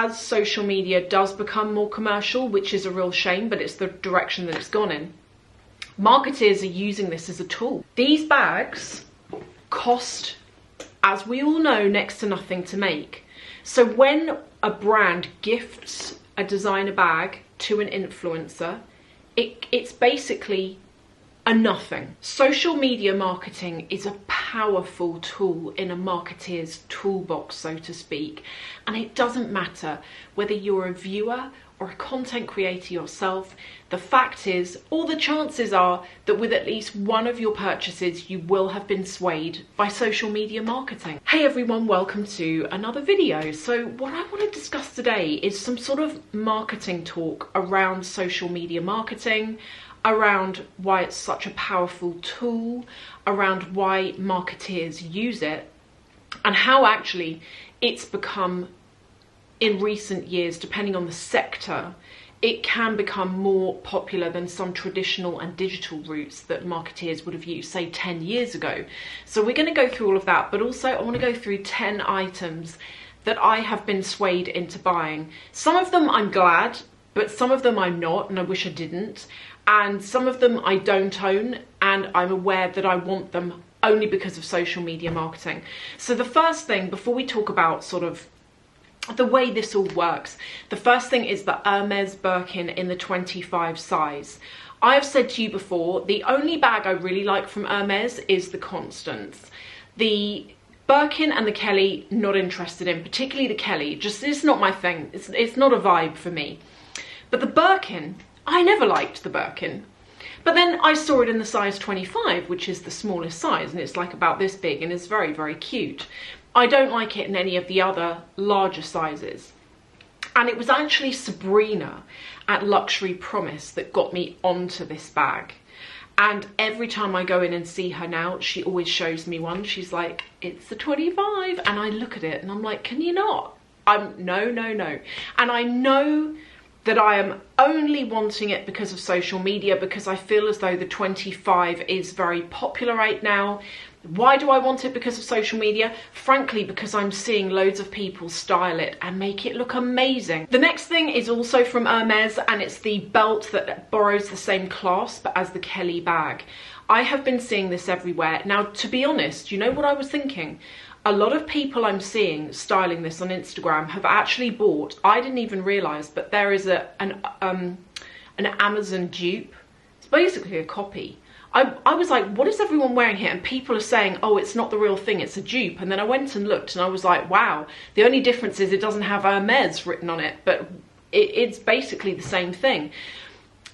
as social media does become more commercial, which is a real shame, but it's the direction that it's gone in, marketers are using this as a tool. These bags cost, as we all know, next to nothing to make. So when a brand gifts a designer bag to an influencer, it's basically a nothing. Social media marketing is a powerful tool in a marketeer's toolbox, so to speak. And it doesn't matter whether you're a viewer or a content creator yourself. The fact is, all the chances are that with at least one of your purchases, you will have been swayed by social media marketing. Hey everyone, welcome to another video. So what I want to discuss today is some sort of marketing talk around social media marketing, around why it's such a powerful tool, around why marketeers use it, and how actually it's become, in recent years, depending on the sector, it can become more popular than some traditional and digital routes that marketeers would have used, say 10 years ago. So we're going to go through all of that, but also I want to go through 10 items that I have been swayed into buying. Some of them I'm glad, but some of them I'm not, and I wish I didn't. And some of them I don't own, and I'm aware that I want them only because of social media marketing. So the first thing, before we talk about sort of the way this all works, the first thing is the Hermes Birkin in the 25 size. I have said to you before, the only bag I really like from Hermes is the Constance. The Birkin and the Kelly, not interested in, particularly the Kelly. Just, it's not my thing. It's not a vibe for me. But the Birkin, I never liked the Birkin. But then I saw it in the size 25, which is the smallest size, and it's like about this big and it's very, very cute. I don't like it in any of the other larger sizes. And it was actually Sabrina at Luxury Promise that got me onto this bag. And every time I go in and see her now, she always shows me one. She's like, it's the 25. And I look at it and I'm like, can you not? No. And I know that I am only wanting it because of social media, because I feel as though the 25 is very popular right now. Why do I want it because of social media? Frankly, because I'm seeing loads of people style it and make it look amazing. The next thing is also from Hermes, and it's the belt that borrows the same clasp as the Kelly bag. I have been seeing this everywhere. Now, to be honest, you know what I was thinking? A lot of people I'm seeing styling this on Instagram have actually bought, I didn't even realise, but there is an Amazon dupe. It's basically a copy. I was like, what is everyone wearing here? And people are saying, oh, it's not the real thing, it's a dupe. And then I went and looked and I was like, wow, the only difference is it doesn't have Hermes written on it, but it's basically the same thing.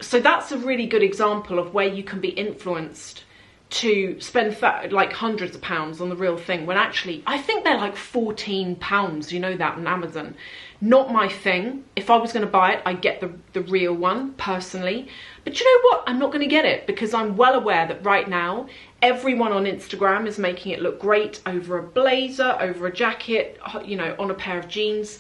So that's a really good example of where you can be influenced to spend like hundreds of pounds on the real thing, when actually I think they're like £14, you know that, on Amazon. Not my thing. If I was going to buy it, I'd get the real one personally. But you know what? I'm not going to get it because I'm well aware that right now everyone on Instagram is making it look great over a blazer, over a jacket, you know, on a pair of jeans,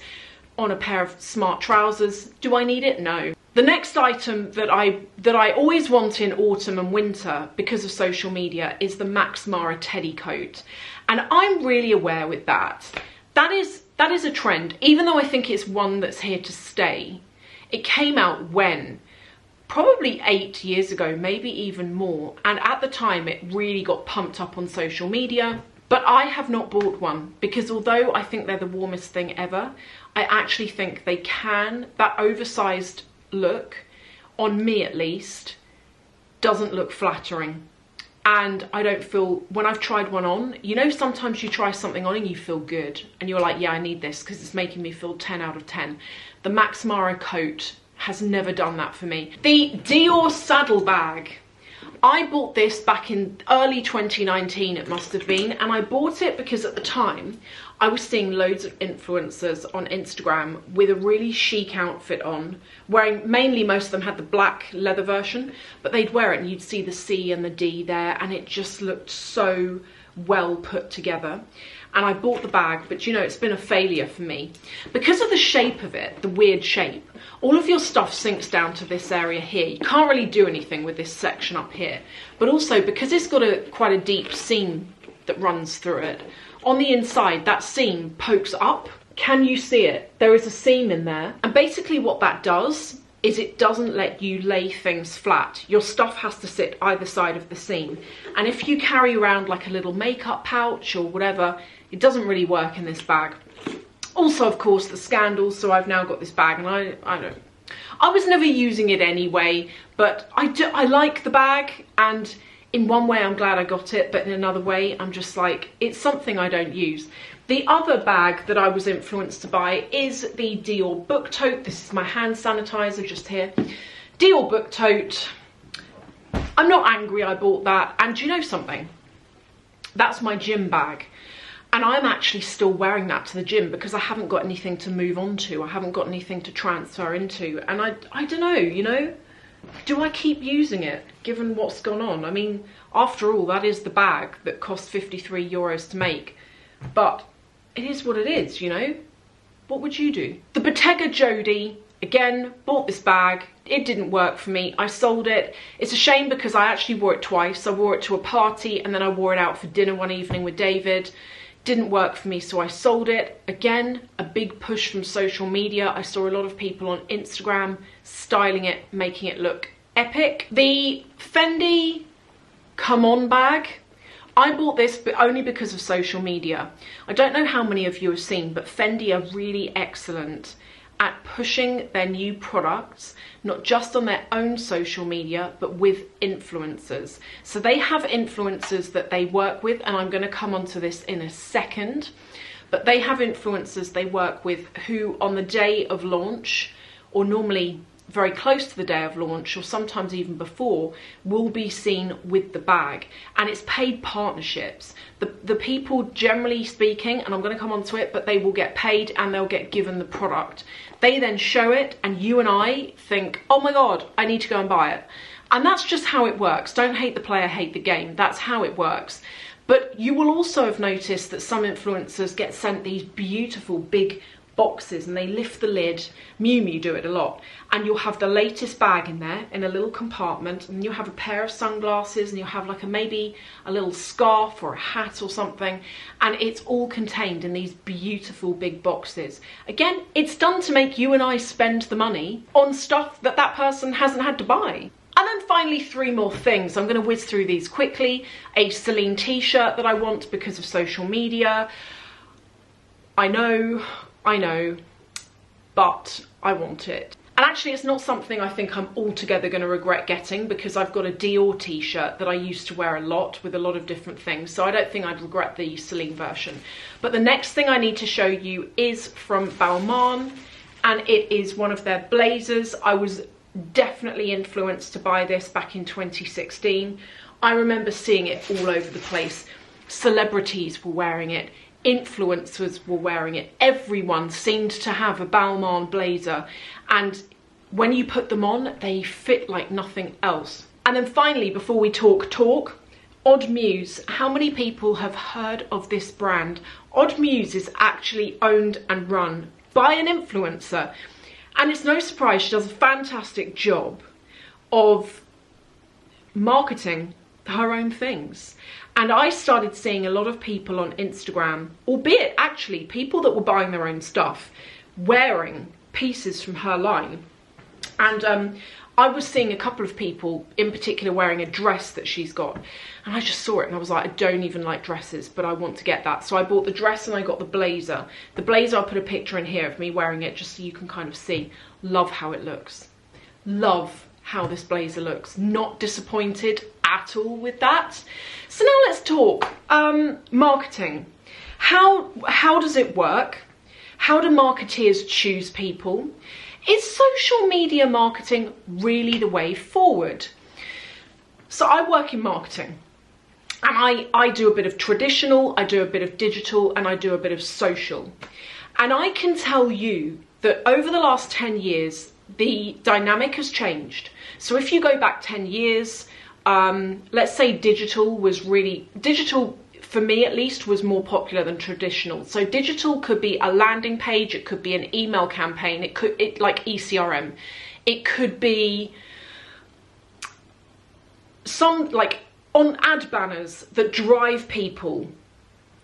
on a pair of smart trousers. Do I need it? No. The next item that I always want in autumn and winter because of social media is the Max Mara teddy coat. And I'm really aware with that. That is a trend, even though I think it's one that's here to stay. It came out when? Probably 8 years ago, maybe even more. And at the time, it really got pumped up on social media. But I have not bought one because although I think they're the warmest thing ever, I actually think they can, that oversized look, on me at least, doesn't look flattering. And I don't feel, when I've tried one on, you know, sometimes you try something on and you feel good and you're like, yeah, I need this because it's making me feel 10 out of 10. The Max Mara coat has never done that for me. The Dior saddle bag. I bought this back in early 2019, it must have been, and I bought it because at the time I was seeing loads of influencers on Instagram with a really chic outfit on, wearing, mainly most of them had the black leather version, but they'd wear it and you'd see the C and the D there, and it just looked so well put together. And I bought the bag, but you know, it's been a failure for me. Because of the shape of it, the weird shape, all of your stuff sinks down to this area here. You can't really do anything with this section up here. But also, because it's got quite a deep seam that runs through it, on the inside, that seam pokes up Can you see it? There is a seam in there. And basically what that does is it doesn't let you lay things flat. Your stuff has to sit either side of the seam. And if you carry around like a little makeup pouch or whatever, it doesn't really work in this bag. Also, of course, the scandals, so I've now got this bag, and I was never using it anyway, but I like the bag, and in one way I'm glad I got it, but in another way I'm just like, it's something I don't use. The other bag that I was influenced to buy is the Dior book tote. This is my hand sanitizer just here. Dior book tote. I'm not angry I bought that. And do you know something? That's my gym bag. And I'm actually still wearing that to the gym because I haven't got anything to move on to. I haven't got anything to transfer into. And I don't know, you know, do I keep using it given what's gone on? I mean, after all, that is the bag that cost 53 euros to make. But it is what it is, you know? What would you do? The Bottega Jodie, again, bought this bag. It didn't work for me. I sold it. It's a shame because I actually wore it twice. I wore it to a party and then I wore it out for dinner one evening with David. Didn't work for me, so I sold it. Again, a big push from social media. I saw a lot of people on Instagram styling it, making it look epic. The Fendi Come On bag. I bought this but only because of social media. I don't know how many of you have seen, but Fendi are really excellent at pushing their new products, not just on their own social media, but with influencers. So they have influencers that they work with, and I'm going to come onto this in a second, but they have influencers they work with who on the day of launch, or normally very close to the day of launch, or sometimes even before, will be seen with the bag. And it's paid partnerships. The people, generally speaking, and I'm going to come on to it, but they will get paid and they'll get given the product. They then show it and you and I think, oh my God, I need to go and buy it. And that's just how it works. Don't hate the player, hate the game. That's how it works. But you will also have noticed that some influencers get sent these beautiful big boxes and they lift the lid. Miu Miu do it a lot, and you'll have the latest bag in there in a little compartment, and you'll have a pair of sunglasses, and you'll have like maybe a little scarf or a hat or something, and it's all contained in these beautiful big boxes. Again, it's done to make you and I spend the money on stuff that that person hasn't had to buy. And then finally, 3 more things. I'm going to whiz through these quickly. A Celine t-shirt that I want because of social media. I know, but I want it. And actually it's not something I think I'm altogether going to regret getting, because I've got a Dior t-shirt that I used to wear a lot with a lot of different things, so I don't think I'd regret the Celine version. But the next thing I need to show you is from Balmain, and it is one of their blazers. I was definitely influenced to buy this back in 2016. I remember seeing it all over the place. Celebrities were wearing it. Influencers were wearing it. Everyone seemed to have a Balmain blazer, and when you put them on, they fit like nothing else. And then finally, before we talk, Odd Muse. How many people have heard of this brand? Odd Muse is actually owned and run by an influencer, and it's no surprise she does a fantastic job of marketing her own things. And I started seeing a lot of people on Instagram, albeit actually people that were buying their own stuff, wearing pieces from her line. And I was seeing a couple of people in particular wearing a dress that she's got. And I just saw it and I was like, I don't even like dresses, but I want to get that. So I bought the dress and I got the blazer. The blazer, I'll put a picture in here of me wearing it just so you can kind of see. Love how it looks. Love how this blazer looks. Not disappointed at all with that. So now let's talk marketing. How does it work? How do marketeers choose people? Is social media marketing really the way forward? So I work in marketing, and I do a bit of traditional, I do a bit of digital, and I do a bit of social. And I can tell you that over the last 10 years, the dynamic has changed. So if you go back 10 years, let's say digital, for me at least, was more popular than traditional. So digital could be a landing page, it could be an email campaign, it like ECRM. It could be some like on ad banners that drive people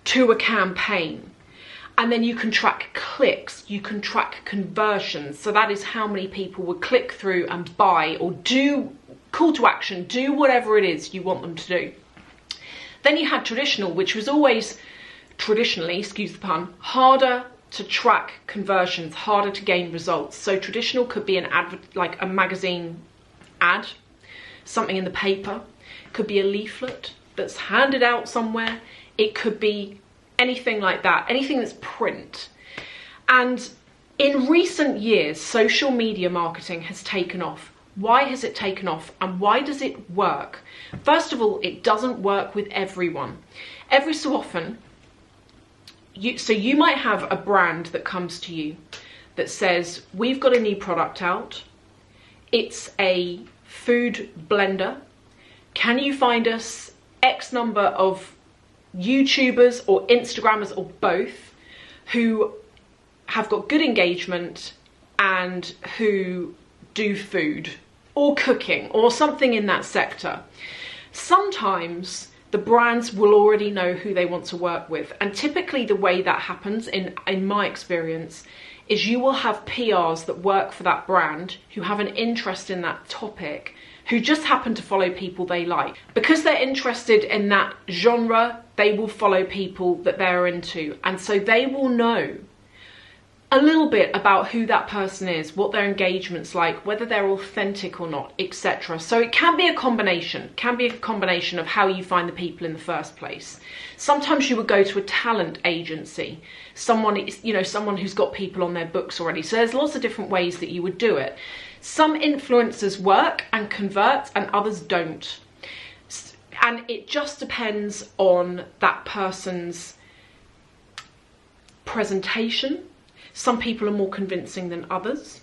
to a campaign. And then you can track clicks, you can track conversions. So that is how many people would click through and buy or do call to action, do whatever it is you want them to do. Then you had traditional, which was always traditionally, excuse the pun, harder to track conversions, harder to gain results. So traditional could be an ad, like a magazine ad, something in the paper, could be a leaflet that's handed out somewhere. It could be anything like that, anything that's print. And in recent years, social media marketing has taken off. Why has it taken off and why does it work? First of all, it doesn't work with everyone. Every so often, you might have a brand that comes to you that says, we've got a new product out. It's a food blender. Can you find us X number of YouTubers or Instagrammers or both who have got good engagement and who do food or cooking or something in that sector? Sometimes the brands will already know who they want to work with, and typically the way that happens in my experience is you will have PRs that work for that brand who have an interest in that topic, who just happen to follow people they like. Because they're interested in that genre, they will follow people that they're into. And so they will know a little bit about who that person is, what their engagement's like, whether they're authentic or not, etc. So it can be a combination, of how you find the people in the first place. Sometimes you would go to a talent agency, someone who's got people on their books already. So there's lots of different ways that you would do it. Some influencers work and convert and others don't. And it just depends on that person's presentation. Some people are more convincing than others,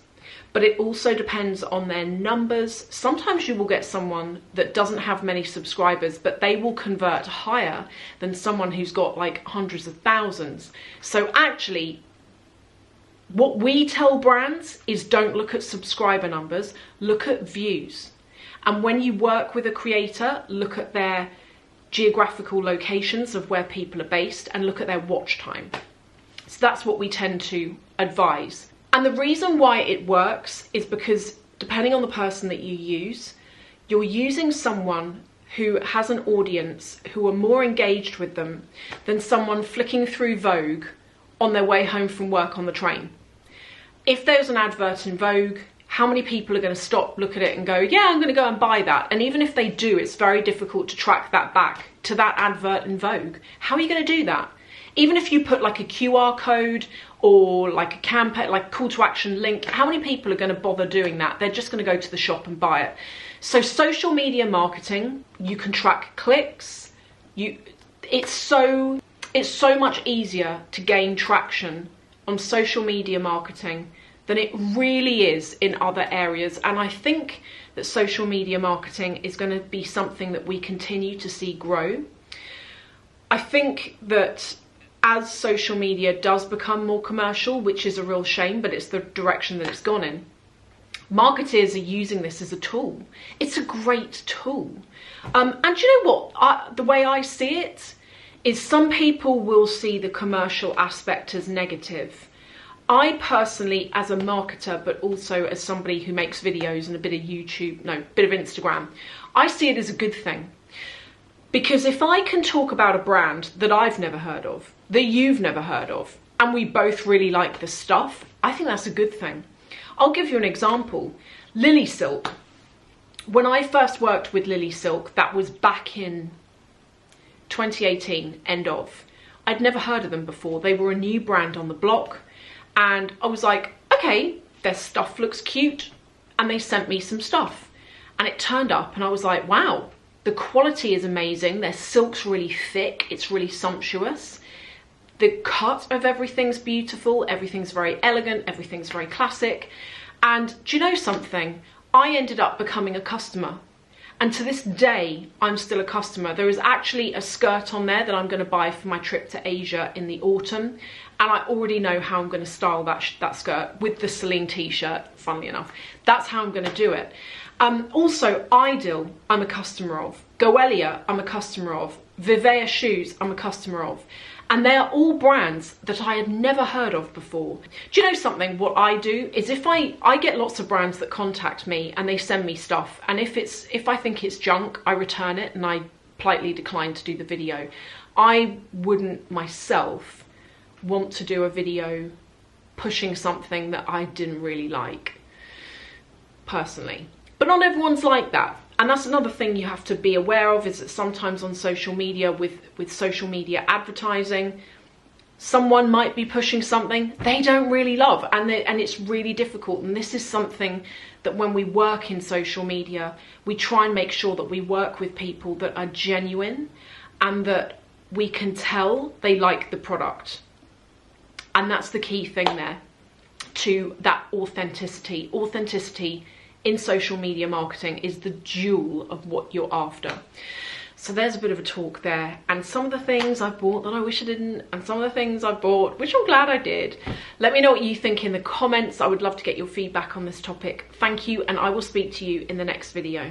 but it also depends on their numbers. Sometimes you will get someone that doesn't have many subscribers, but they will convert higher than someone who's got like hundreds of thousands. So actually, what we tell brands is don't look at subscriber numbers, look at views. And when you work with a creator, look at their geographical locations of where people are based and look at their watch time. So that's what we tend to advise. And the reason why it works is because depending on the person that you use, you're using someone who has an audience who are more engaged with them than someone flicking through Vogue on their way home from work on the train. If there's an advert in Vogue, how many people are going to stop, look at it and go, yeah, I'm going to go and buy that? And even if they do, it's very difficult to track that back to that advert in Vogue. How are you going to do that? Even if you put like a QR code or like a campaign, like call to action link, how many people are going to bother doing that? They're just going to go to the shop and buy it. So social media marketing, you can track clicks. It's so much easier to gain traction on social media marketing than it really is in other areas. And I think that social media marketing is going to be something that we continue to see grow. I think that as social media does become more commercial, which is a real shame, but it's the direction that it's gone in, marketers are using this as a tool. It's a great tool. And you know what? The way I see it is some people will see the commercial aspect as negative. I personally, as a marketer, but also as somebody who makes videos and a bit of Instagram, I see it as a good thing. Because if I can talk about a brand that I've never heard of, that you've never heard of, and we both really like the stuff, I think that's a good thing. I'll give you an example. Lily Silk. When I first worked with Lily Silk, that was back in 2018, end of. I'd never heard of them before. They were a new brand on the block. And I was like, okay, their stuff looks cute. And they sent me some stuff. And it turned up and I was like, wow, the quality is amazing. Their silk's really thick. It's really sumptuous. The cut of everything's beautiful. Everything's very elegant. Everything's very classic. And do you know something? I ended up becoming a customer. And to this day, I'm still a customer. There is actually a skirt on there that I'm going to buy for my trip to Asia in the autumn. And I already know how I'm going to style that skirt with the Celine t-shirt, funnily enough. That's how I'm going to do it. Also, Ideal, I'm a customer of. Goelia, I'm a customer of. Vivea shoes, I'm a customer of. And they are all brands that I had never heard of before. Do you know something? What I do is if I get lots of brands that contact me and they send me stuff, and if I think it's junk, I return it and I politely decline to do the video. I wouldn't myself want to do a video pushing something that I didn't really like, personally. But not everyone's like that. And that's another thing you have to be aware of, is that sometimes on social media, with social media advertising, someone might be pushing something they don't really love, and it's really difficult. And this is something that when we work in social media, we try and make sure that we work with people that are genuine and that we can tell they like the product. And that's the key thing there, to that authenticity. Authenticity in social media marketing is the jewel of what you're after. So there's a bit of a talk there, and some of the things I bought that I wish I didn't, and some of the things I bought which I'm glad I did. Let me know what you think in the comments. I would love to get your feedback on this topic. Thank you, and I will speak to you in the next video.